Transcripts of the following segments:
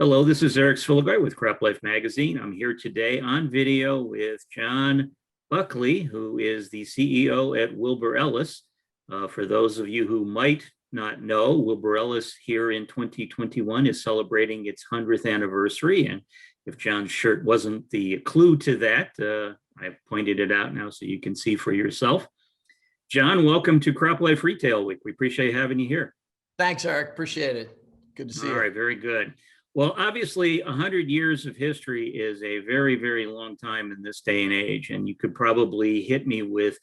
Hello, this is Eric Sfiligoj with CropLife magazine. I'm here today on video with John Buckley, who is the CEO at Wilbur-Ellis. For those of you who might not know, Wilbur-Ellis here in 2021 is celebrating its 100th anniversary. And if John's shirt wasn't the clue to that, I've pointed it out now so you can see for yourself. John, welcome to CropLife Retail Week. We appreciate having you here. Thanks, Eric. Appreciate it. Good to see you. All right, very good. Well, obviously, 100 years of history is a very, very long time in this day and age, and you could probably hit me with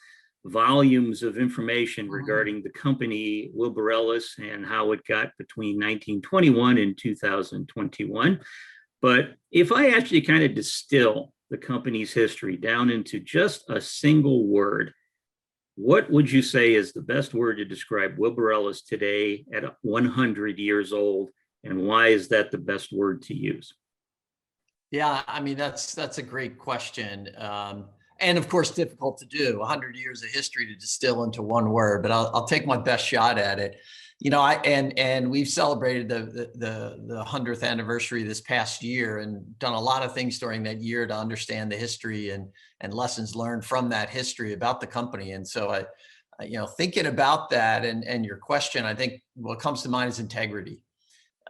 volumes of information regarding the company Wilbur-Ellis and how it got between 1921 and 2021. But if I actually kind of distill the company's history down into just a single word, what would you say is the best word to describe Wilbur-Ellis today at 100 years old? And why is that the best word to use? Yeah, I mean, that's a great question. And of course, difficult to do. 100 years of history to distill into one word, but I'll take my best shot at it. You know, and we've celebrated the 100th anniversary this past year and done a lot of things during that year to understand the history and lessons learned from that history about the company. And so thinking about that and your question, I think what comes to mind is integrity.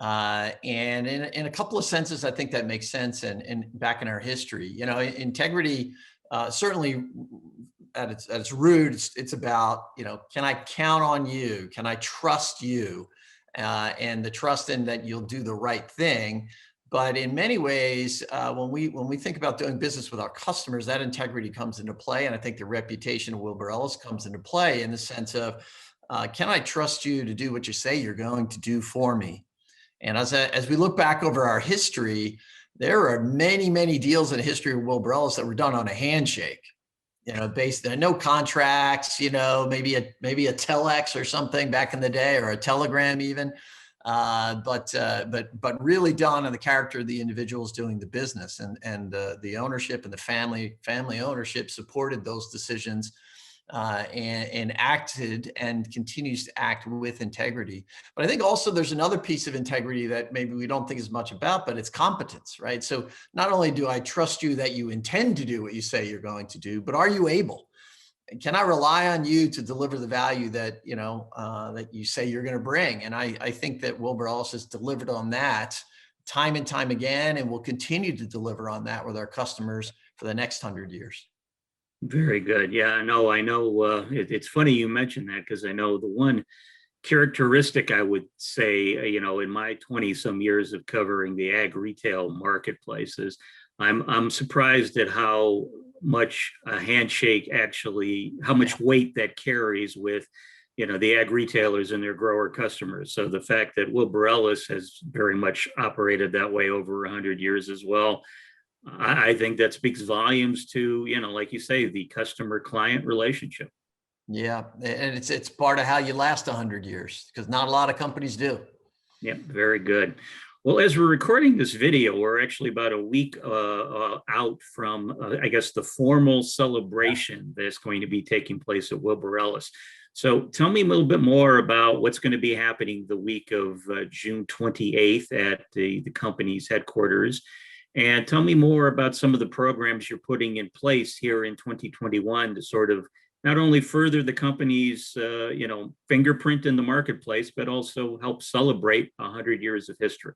And in a couple of senses, I think that makes sense. And back in our history, you know, integrity, certainly at its root, it's about, you know, can I count on you? Can I trust you? And the trust in that you'll do the right thing. But in many ways, when we think about doing business with our customers, that integrity comes into play. And I think the reputation of Wilbur-Ellis comes into play in the sense of, can I trust you to do what you say you're going to do for me? And as we look back over our history, there are many, many deals in the history of Wilbur-Ellis that were done on a handshake, you know, based on no contracts, you know, maybe a telex or something back in the day, or a telegram even, but really done on the character of the individuals doing the business, and the ownership and the family ownership supported those decisions. And acted and continues to act with integrity. But I think also there's another piece of integrity that maybe we don't think as much about, but it's competence, right? So not only do I trust you that you intend to do what you say you're going to do, but are you able? Can I rely on you to deliver the value that, you know, that you say you're going to bring? And I think that Wilbur-Ellis has delivered on that time and time again, and will continue to deliver on that with our customers for the next 100 years. Very good. Yeah, I know. It's funny you mentioned that, because I know the one characteristic I would say, you know, in my 20 some years of covering the ag retail marketplaces, I'm surprised at how much a handshake actually, how much weight that carries with, you know, the ag retailers and their grower customers. So the fact that Wilbur-Ellis has very much operated that way over 100 years as well, I think that speaks volumes to, you know, like you say, the customer-client relationship. Yeah, and it's part of how you last 100 years, because not a lot of companies do. Yeah, very good. Well, as we're recording this video, we're actually about a week out from, I guess, the formal celebration that's going to be taking place at Wilbur-Ellis. So tell me a little bit more about what's going to be happening the week of June 28th at the company's headquarters. And tell me more about some of the programs you're putting in place here in 2021 to sort of not only further the company's fingerprint in the marketplace, but also help celebrate 100 years of history.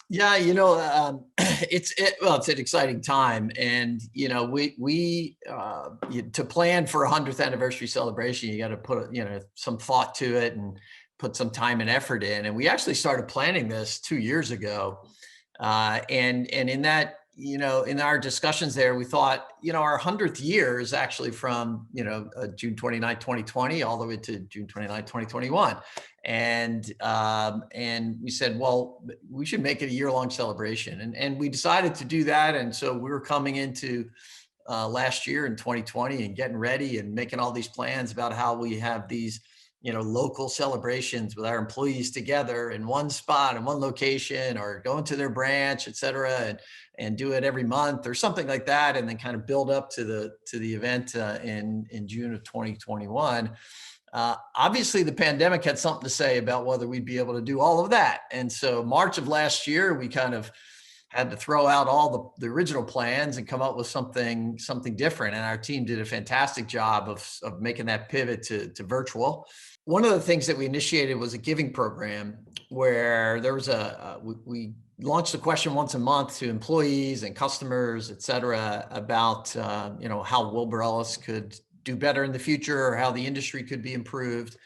Yeah, you know, it's an exciting time, and you know, to plan for a 100th anniversary celebration, you got to put some thought to it and put some time and effort in. And we actually started planning this 2 years ago. And in that, you know, in our discussions there, we thought, you know, our 100th year is actually from, you know, June 29, 2020, all the way to June 29, 2021. And we said, well, we should make it a year-long celebration. And we decided to do that. And so we were coming into last year in 2020 and getting ready and making all these plans about how we have these, you know, local celebrations with our employees together in one spot, in one location, or going to their branch, et cetera, and do it every month or something like that. And then kind of build up to the event in June of 2021. Obviously, the pandemic had something to say about whether we'd be able to do all of that. And so March of last year, we kind of had to throw out all the original plans and come up with something different. And our team did a fantastic job of making that pivot to virtual. One of the things that we initiated was a giving program where there was we launched a question once a month to employees and customers, et cetera, about how Wilbur-Ellis could do better in the future or how the industry could be improved.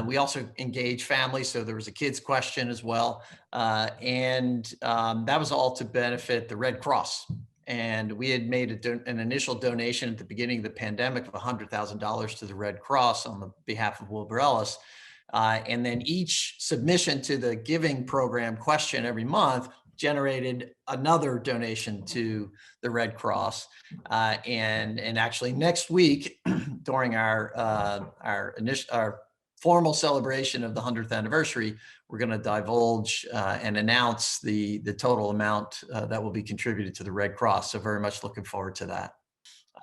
We also engage families, so there was a kids question as well, and that was all to benefit the Red Cross. And we had made an initial donation at the beginning of the pandemic of $100,000 to the Red Cross on the behalf of Wilbur-Ellis. And then each submission to the giving program question every month generated another donation to the Red Cross. And actually next week, during our formal celebration of the 100th anniversary, we're going to divulge and announce the total amount that will be contributed to the Red Cross. So very much looking forward to that.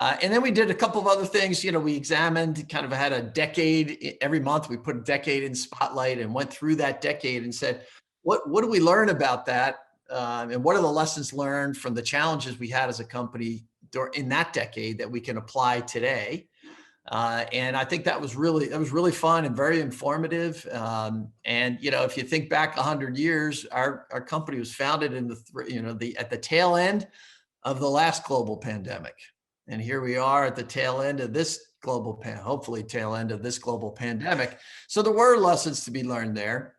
And then we did a couple of other things. We examined, kind of had a decade every month. We put a decade in spotlight and went through that decade and said, what do we learn about that? And what are the lessons learned from the challenges we had as a company in that decade that we can apply today? And I think that was really fun and very informative. And if you think back 100 years, our company was founded in at the tail end of the last global pandemic, and here we are at the tail end of this hopefully tail end of this global pandemic. So there were lessons to be learned there,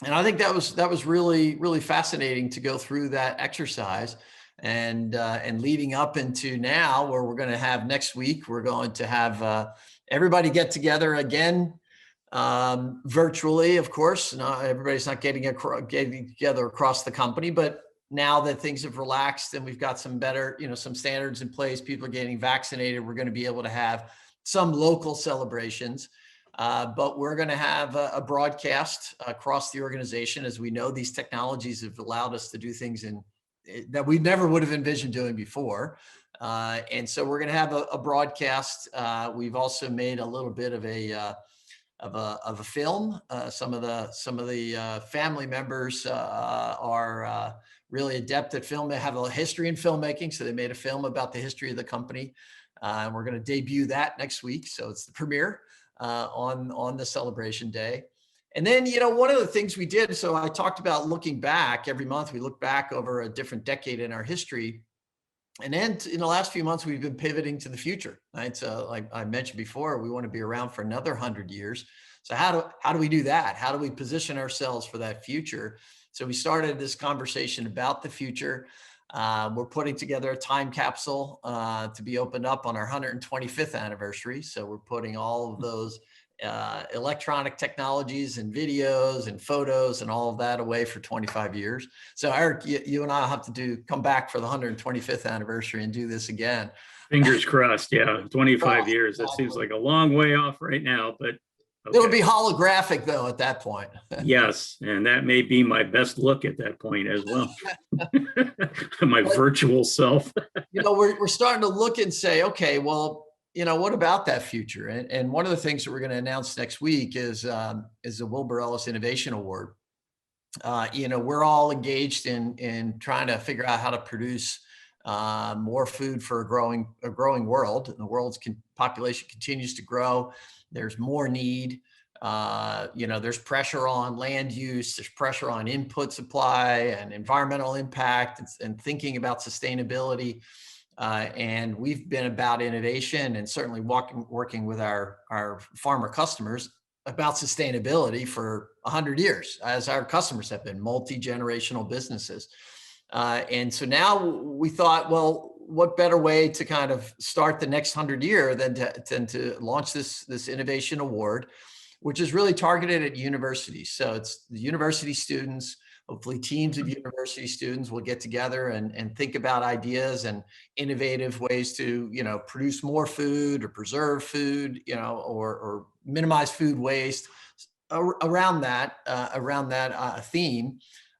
and I think that was really fascinating to go through that exercise. And leading up into now, where we're going to have next week, we're going to have everybody get together again, virtually, of course. Not everybody's not getting together across the company, but now that things have relaxed and we've got some better, some standards in place, people are getting vaccinated, we're going to be able to have some local celebrations. But we're going to have a broadcast across the organization. As we know, these technologies have allowed us to do things that we never would have envisioned doing before. And so we're going to have a broadcast. We've also made a little bit of a film. Some of the family members are really adept at film. They have a history in filmmaking, so they made a film about the history of the company. And we're going to debut that next week. So it's the premiere on the celebration day. And then, one of the things we did, so I talked about looking back every month, we look back over a different decade in our history. And then in the last few months, we've been pivoting to the future, right? So like I mentioned before, we want to be around for another 100 years. So how do we do that? How do we position ourselves for that future? So we started this conversation about the future. We're putting together a time capsule to be opened up on our 125th anniversary. So we're putting all of those electronic technologies and videos and photos and all of that away for 25 years. So Eric, you and I will have to come back for the 125th anniversary and do this again. Fingers crossed. Yeah. 25 years. That seems like a long way off right now, but okay. It'll be holographic though at that point. Yes. And that may be my best look at that point as well. My virtual self. We're starting to look and say, okay, well, what about that future? And one of the things that we're going to announce next week is the Wilbur-Ellis Innovation Award. We're all engaged in trying to figure out how to produce more food for a growing world. And the world's population continues to grow. There's more need. There's pressure on land use. There's pressure on input supply and environmental impact and thinking about sustainability. And we've been about innovation and certainly working with our farmer customers about sustainability for 100 years, as our customers have been multi-generational businesses. And so now we thought, well, what better way to kind of start the next 100 year than to launch this innovation award, which is really targeted at universities. So it's the university students. Hopefully teams of university students will get together and think about ideas and innovative ways to, produce more food or preserve food, or minimize food waste around that theme.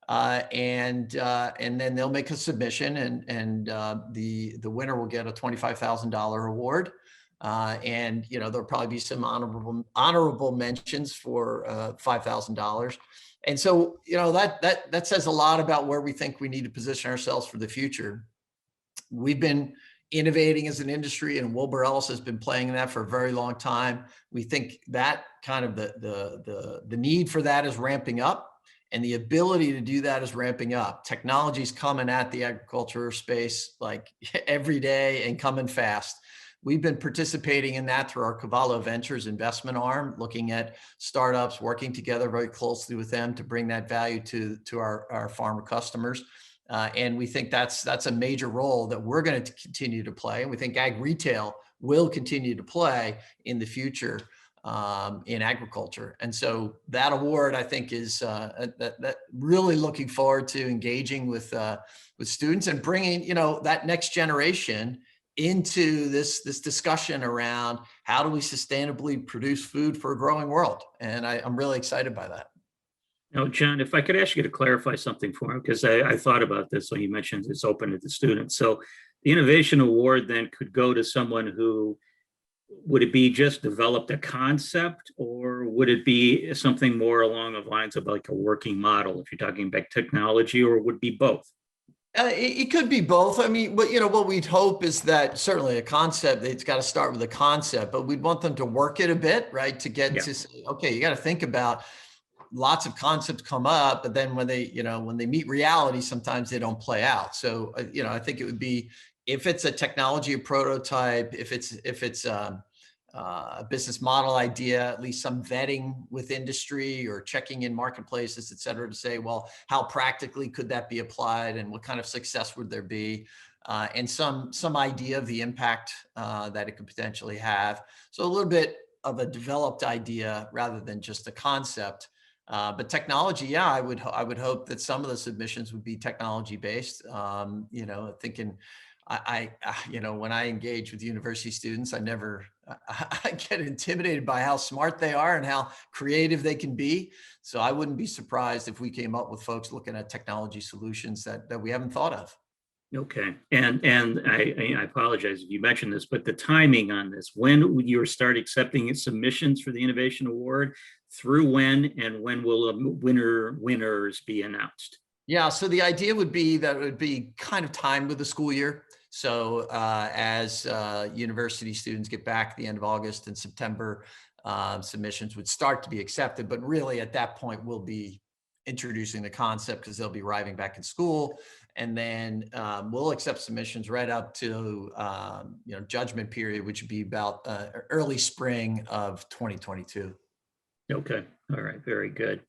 And then they'll make a submission and the winner will get a $25,000 award. And there'll probably be some honorable mentions for $5,000. And so that says a lot about where we think we need to position ourselves for the future. We've been innovating as an industry, and Wilbur-Ellis has been playing in that for a very long time. We think that kind of the need for that is ramping up, and the ability to do that is ramping up. Technology's coming at the agriculture space like every day and coming fast. We've been participating in that through our Cavallo Ventures investment arm, looking at startups, working together very closely with them to bring that value to our farmer customers. And we think that's a major role that we're going to continue to play. And we think ag retail will continue to play in the future in agriculture. And so that award, I think, is that really looking forward to engaging with students and bringing that next generation into this discussion around how do we sustainably produce food for a growing world. And I'm really excited by that. Now, John, if I could ask you to clarify something for him, because I thought about this when you mentioned it's open to the students. So the Innovation Award then could go to someone who, would it be just developed a concept, or would it be something more along the lines of like a working model, if you're talking about technology, or would it be both? It could be both. I mean, but what we'd hope is that certainly a concept, it's got to start with a concept, but we'd want them to work it a bit, right? To get to say, okay, you got to think about lots of concepts come up, but then when they meet reality, sometimes they don't play out. So, I think it would be, if it's a technology, a prototype, if it's a business model idea, at least some vetting with industry or checking in marketplaces, et cetera, to say, well, how practically could that be applied and what kind of success would there be? And some idea of the impact that it could potentially have. So a little bit of a developed idea rather than just a concept. But technology, yeah, I would hope that some of the submissions would be technology based. Thinking, when I engage with university students, I get intimidated by how smart they are and how creative they can be. So I wouldn't be surprised if we came up with folks looking at technology solutions that we haven't thought of. Okay. And I apologize if you mentioned this, but the timing on this, when would you start accepting submissions for the Innovation Award, through when, and when will winners be announced? Yeah, so the idea would be that it would be kind of timed with the school year. So as university students get back at the end of August and September, submissions would start to be accepted. But really at that point, we'll be introducing the concept because they'll be arriving back in school. And then we'll accept submissions right up to judgment period, which would be about early spring of 2022. Okay. All right. Very good.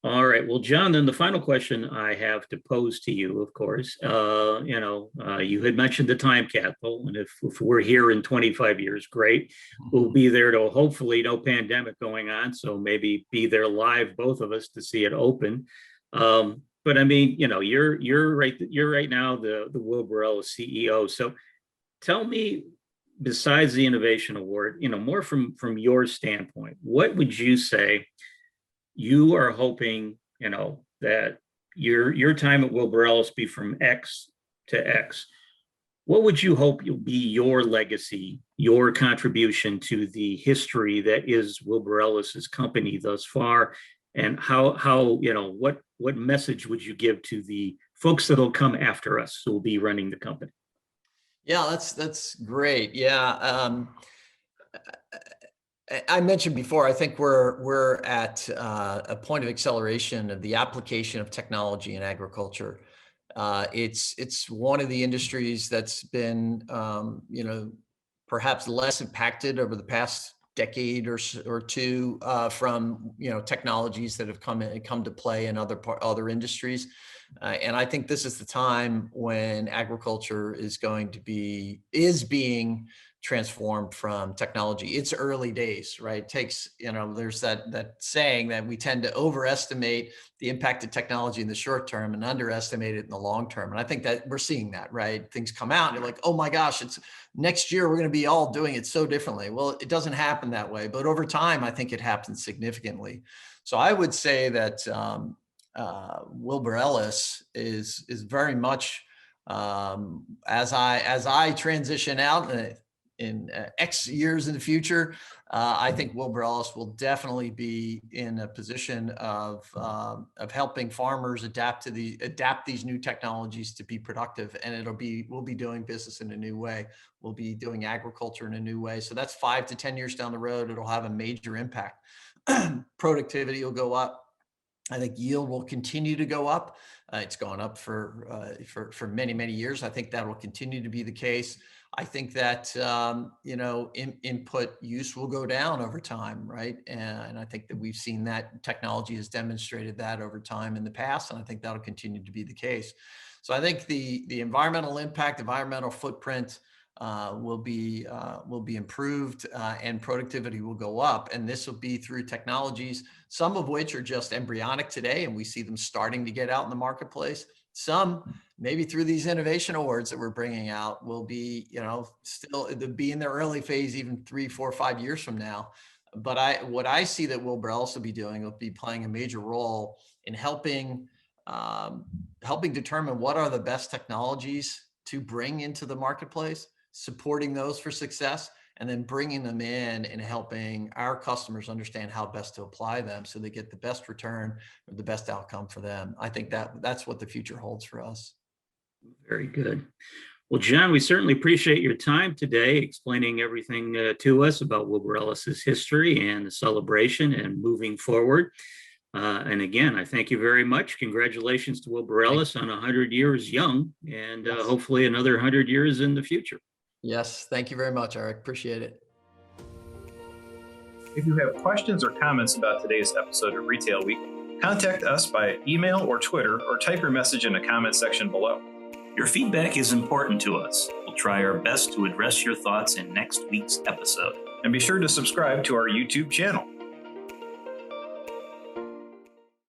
All right. Well, John, then the final question I have to pose to you, of course, you had mentioned the time capsule, and if we're here in 25 years, great. We'll be there to hopefully no pandemic going on. So maybe be there live, both of us, to see it open. But I mean, you're right now the Wilbur-Ellis CEO. So tell me, besides the Innovation Award, more from your standpoint, what would you say you are hoping, that your time at Wilbur-Ellis be from X to X? What would you hope will be your legacy, your contribution to the history that is Wilbur-Ellis's company thus far? And what message would you give to the folks that'll come after us who will be running the company? Yeah, that's great. Yeah. I mentioned before, I think we're at a point of acceleration of the application of technology in agriculture. It's one of the industries that's been, perhaps less impacted over the past decade or two from technologies that have come to play in other industries. And I think this is the time when agriculture is being transformed from technology. It's early days, right? It takes, there's that saying that we tend to overestimate the impact of technology in the short term and underestimate it in the long term. And I think that we're seeing that, right? Things come out and you're like, oh my gosh, it's next year, we're going to be all doing it so differently. Well, it doesn't happen that way, but over time, I think it happens significantly. So I would say that Wilbur-Ellis is very much as I transition out, X years in the future, I think Wilbur-Ellis will definitely be in a position of helping farmers adapt these new technologies to be productive, and we'll be doing business in a new way. We'll be doing agriculture in a new way. So that's 5 to 10 years down the road. It'll have a major impact. Productivity will go up. I think yield will continue to go up. It's gone up for many, many years. I think that will continue to be the case. I think that, input use will go down over time, right? And I think that we've seen that technology has demonstrated that over time in the past, and I think that'll continue to be the case. So I think the environmental impact, environmental footprint will be improved, and productivity will go up. And this will be through technologies, some of which are just embryonic today, and we see them starting to get out in the marketplace. Some, maybe through these innovation awards that we're bringing out, will be, still be in their early phase, even 3, 4, 5 years from now. But what I see that Wilbur-Ellis will be doing will be playing a major role in helping determine what are the best technologies to bring into the marketplace, supporting those for success, and then bringing them in and helping our customers understand how best to apply them so they get the best return or the best outcome for them. I think that's what the future holds for us. Very good. Well, John, we certainly appreciate your time today explaining everything to us about Wilbur-Ellis's history and the celebration and moving forward. And again, I thank you very much. Congratulations to Wilbur-Ellis on 100 years young, and Yes. Hopefully another 100 years in the future. Yes, thank you very much, Eric. Appreciate it. If you have questions or comments about today's episode of Retail Week, contact us by email or Twitter, or type your message in the comment section below. Your feedback is important to us. We'll try our best to address your thoughts in next week's episode. And be sure to subscribe to our YouTube channel.